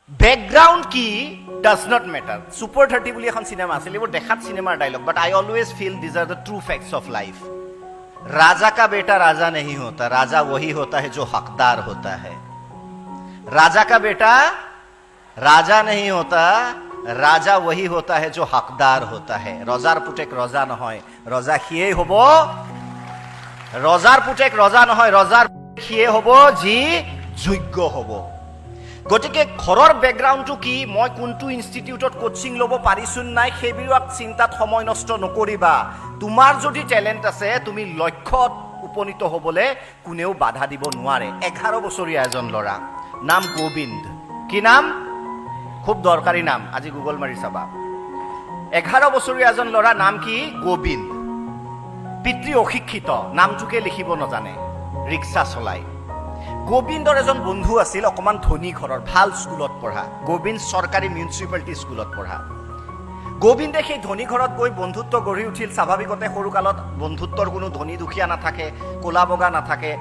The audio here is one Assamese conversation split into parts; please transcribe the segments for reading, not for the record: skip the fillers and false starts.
Background key does not matter. Super 30 বুলি এখন সিনেমা আছিল, এইবোৰ দেখাত সিনেমাৰ dialog, but I always feel these are the true facts of life. राजा का बेटा राजा नहीं होता, राजा वही होता है जो हकदार होता है. राजा का बेटा राजा नहीं होता, राजा वही होता है जो हकदार होता है. ৰজাৰ পুতেক ৰজা নহয়, ৰজা সিয়েই হ'ব. ৰজাৰ পুতেক ৰজা নহয়, ৰজাৰ সিয়ে হ'ব যি যোগ্য হ'ব. গতিকে ঘৰৰ বেকগ্ৰাউণ্ডটো কি, মই কোনটো ইনষ্টিটিউটত কোচিং ল'ব পাৰিছো নাই, সেইবিলাক চিন্তাত সময় নষ্ট নকৰিবা. তোমাৰ যদি টেলেণ্ট আছে, তুমি লক্ষ্যত উপনীত হ'বলৈ কোনেও বাধা দিব নোৱাৰে. 11 বছৰীয়া এজন ল'ৰা, নাম গোবিন্দ. কি নাম? খুব দৰকাৰী নাম, আজি গুগল মাৰি চাবা. 11 বছৰীয়া এজন ল'ৰা, নাম কি? গোবিন্দ. পিতৃ অশিক্ষিত, নামটোকে লিখিব নাজানে, ৰিক্সা চলায়. গোবিন্দৰ এজন বন্ধু আছিল, অকমান ধনী ঘৰৰ, ভাল স্কুলত পঢ়া. গোবিন্দ চৰকাৰী মিউনিচিপালিটি স্কুলত পঢ়া. গোবিন্দে সেই ধনী ঘৰত গৈ বন্ধুত্ব গঢ়ি উঠিল. স্বাভাৱিকতে সৰুকালত বন্ধুত্বৰ কোনো ধনী দুখীয়া নাথাকে, ক'লা বগা নাথাকে.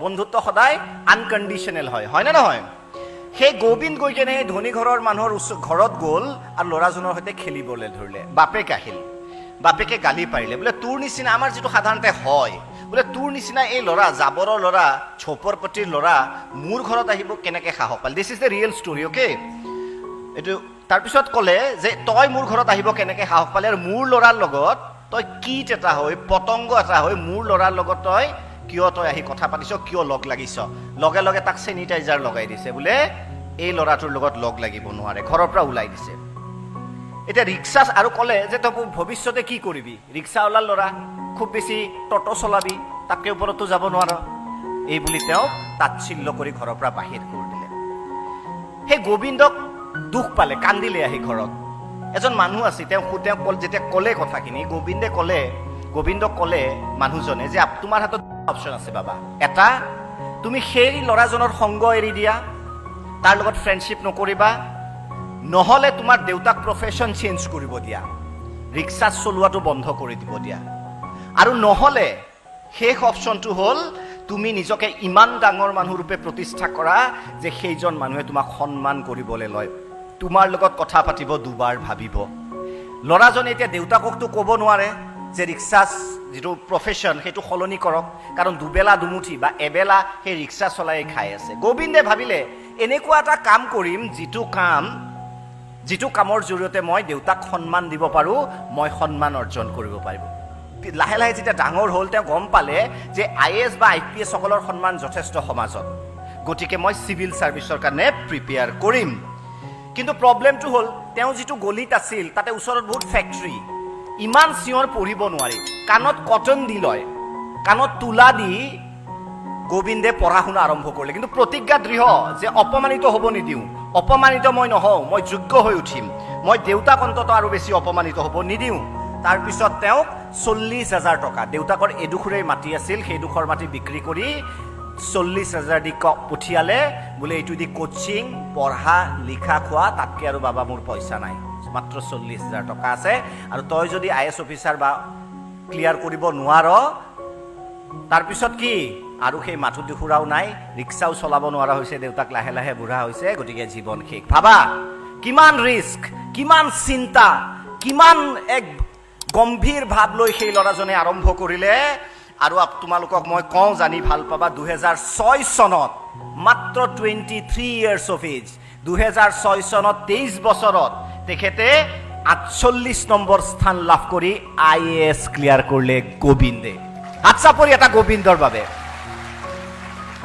বন্ধুত্ব সদায় আনকণ্ডিশ্যনেল হয়, হয়নে নহয়? সেই গোবিন্দ গৈ কেনে ধনী ঘৰৰ মানুহৰ ঘৰত গ'ল আৰু ল'ৰাজনৰ সৈতে খেলিবলৈ ধৰিলে. বাপেক আহিল, বাপেকে গালি পাৰিলে, বোলে তোৰ নিচিনা, আমাৰ যিটো সাধাৰণতে হয়, বোলে তোৰ নিচিনা এই ল'ৰা, জাবৰৰ ল'ৰা, ছোপৰপতিৰ ল'ৰা মোৰ ঘৰত আহিব কেনেকৈ সাহস পালে? This is the real story, okay? এইটো তাৰপিছত ক'লে যে তই মোৰ ঘৰত আহিব কেনেকৈ সাহস পালে, আৰু মোৰ ল'ৰাৰ লগত তই কীট এটা হৈ, পতংগ এটা হৈ মোৰ ল'ৰাৰ লগত তই কিয় আহি কথা পাতিছ, কিয় লগ লাগিছ? লগে লগে তাক চেনিটাইজাৰ লগাই দিছে, বোলে এই ল'ৰাটোৰ লগত লগ লাগিব নোৱাৰে, ঘৰৰ পৰা ওলাই দিছে. এতিয়া ৰিক্সা, আৰু ক'লে যে তই ভৱিষ্যতে কি কৰিবি, ৰিক্সাৱালাৰ ল'ৰা, খুব বেছি টটো চলাবি, তাতকৈ ওপৰতো যাব নোৱাৰ, এই বুলি তেওঁক তাচ্ছিল্য কৰি ঘৰৰ পৰা বাহিৰ কৰি দিলে. সেই গোবিন্দক দুখ পালে, কান্দিলে আহি ঘৰত. এজন মানুহ আছিল, তেওঁ যেতিয়া ক'লে কথাখিনি, গোবিন্দক ক'লে মানুহজনে যে তোমাৰ হাতত অপশ্যন আছে বাবা. এটা, তুমি সেই ল'ৰাজনৰ সংগ এৰি দিয়া, তাৰ লগত ফ্ৰেণ্ডশ্বিপ নকৰিবা, নহ'লে তোমাৰ দেউতাক প্ৰফেশ্যন চেঞ্জ কৰিব দিয়া, ৰিক্সা চলোৱাটো বন্ধ কৰি দিব দিয়া, আৰু নহ'লে শেষ অপশ্যনটো হ'ল তুমি নিজকে ইমান ডাঙৰ মানুহৰূপে প্ৰতিষ্ঠা কৰা যে সেইজন মানুহে তোমাক সন্মান কৰিবলৈ লয়, তোমাৰ লগত কথা পাতিব দুবাৰ ভাবিব. ল'ৰাজনে এতিয়া দেউতাককতো ক'ব নোৱাৰে যে ৰিক্সা যিটো প্ৰফেশ্যন সেইটো সলনি কৰক, কাৰণ দুবেলা দুমুঠি বা এবেলা সেই ৰিক্সা চলাই খাই আছে. গোবিন্দে ভাবিলে এনেকুৱা এটা কাম কৰিম যিটো কামৰ জৰিয়তে মই দেউতাক সন্মান দিব পাৰোঁ, মই সন্মান অৰ্জন কৰিব পাৰিব. লাহে লাহে যেতিয়া ডাঙৰ হ'ল, তেওঁ গম পালে যে IAS বা IPS সকলৰ সন্মান যথেষ্ট সমাজত, গতিকে মই চিভিল ছাৰ্ভিচৰ কাৰণে প্ৰিপেয়াৰ কৰিম. কিন্তু প্ৰব্লেমটো হ'ল, তেওঁ যিটো গলিত আছিল তাতে ওচৰত বহুত ফেক্টৰী, ইমান চিঞৰ পঢ়িব নোৱাৰি, কাণত কটন দি লয়, কাণত তোলা দি গোবিন্দে পঢ়া শুনা আৰম্ভ কৰিলে. কিন্তু প্ৰতিজ্ঞা দৃঢ় যে অপমানিত হ'ব নিদিওঁ, অপমানিত মই নহওঁ, মই যোগ্য হৈ উঠিম, মই দেউতাক অন্তত আৰু বেছি অপমানিত হ'ব নিদিওঁ. তাৰপিছত তেওঁক 40,000 টকা, দেউতাকৰ এডোখৰেই মাটি আছিল, সেইডোখৰ মাটি বিক্ৰী কৰি 40,000 দি পঠিয়ালে, বোলে এইটো দি কোচিং, পঢ়া লিখা খোৱা, তাতকৈ আৰু বাবা মোৰ পইচা নাই, মাত্ৰ 40,000 টকা আছে, আৰু তই যদি IAS অফিচাৰ বা ক্লিয়াৰ কৰিব নোৱাৰ, তাৰপিছত কি আৰু সেই মাথো দুখুৰাও নাই, ৰিক্সাও চলাব নোৱাৰা হৈছে, দেউতাক লাহে লাহে বুঢ়া হৈছে, গতিকে জীৱন শেষ. ভাবা কিমান ৰিস্ক, কিমান চিন্তা, কিমান এক গম্ভীৰ ভাৱ লৈ সেই ল'ৰাজনে আৰম্ভ কৰিলে. আৰু তোমালোকক মই কওঁ, জানি ভাল পাবা, 2006 চনত, মাত্ৰ 23 ইয়াৰ্ছ অফ এজ, 2006 চনত 23 বছৰত তেখেতে 48 নম্বৰ স্থান লাভ কৰি IAS ক্লিয়াৰ কৰিলে গোবিন্দে. হাত চাপৰি এটা গোবিন্দৰ বাবে.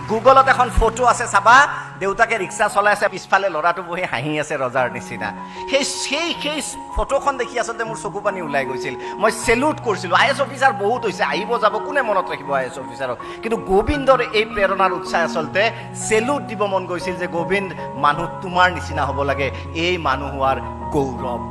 গুগলত এখন ফটো আছে, চাবা, দেউতাকে ৰিক্সা চলাই আছে, পিছফালে ল'ৰাটো বহি হাঁহি আছে ৰজাৰ নিচিনা. সেই ফটোখন দেখি আচলতে মোৰ চকু পানী ওলাই গৈছিল, মই চেলুট কৰিছিলোঁ. IAS অফিচাৰ বহুত হৈছে, আহিব যাব, কোনে মনত ৰাখিব IAS অফিচাৰক, কিন্তু গোবিন্দৰ এই প্ৰেৰণাৰ উৎসাহ আচলতে চেলুট দিব মন গৈছিল যে গোবিন্দ, মানুহ তোমাৰ নিচিনা হ'ব লাগে, এই মানুহ হোৱাৰ গৌৰৱ